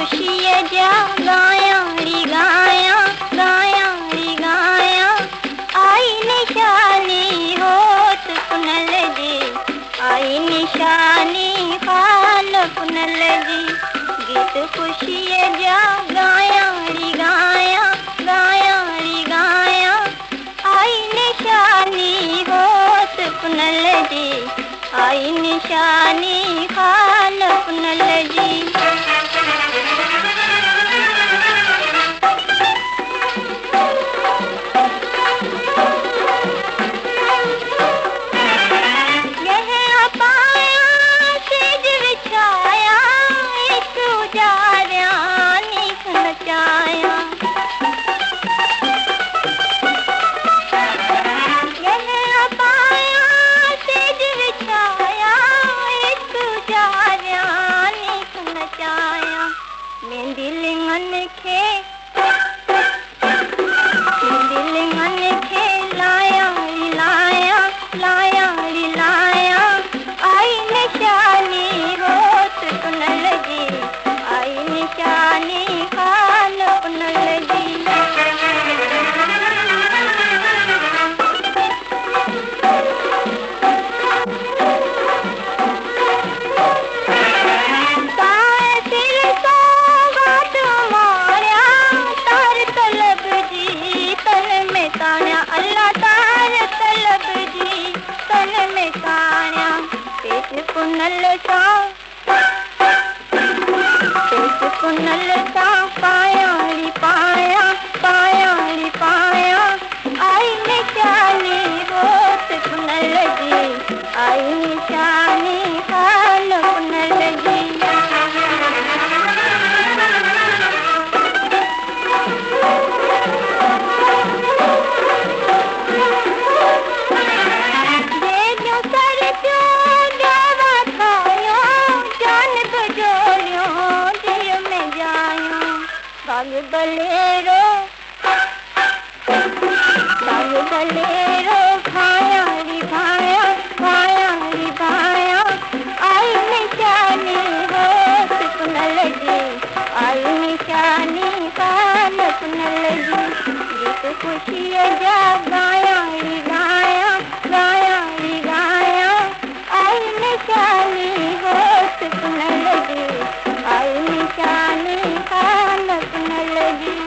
खुशिय जा गाया री गाया गाया री गाया आई निशानी होत पुनल जी आई निशानी खाल पुनल जी गीत खुशिय जा गाया री गाया गाया री गाया आई निशानी होत पुनल जी आई निशानी खाल पुनल जी दिलंगन खे लाया लाया लाया लाया आई निशानी होत पुनल जी आई निशानी खाल पुनल जी अल्लाह तार तलब जी तन में कान्या पेट पुनल सा पाया री पाया पाया री पाया आई निशानी होत पुनल जी आई निशानी खाल पुनल जी भाग बलेरो खाया री भाया खाया री भाया आई निशानी होत पुनल जी आई निशानी खाल पुनल जी गीत खुशिय जा गाया री गाया गाया री गाया आई निशानी होत पुनल जी आई निशानी खाल पुनल जी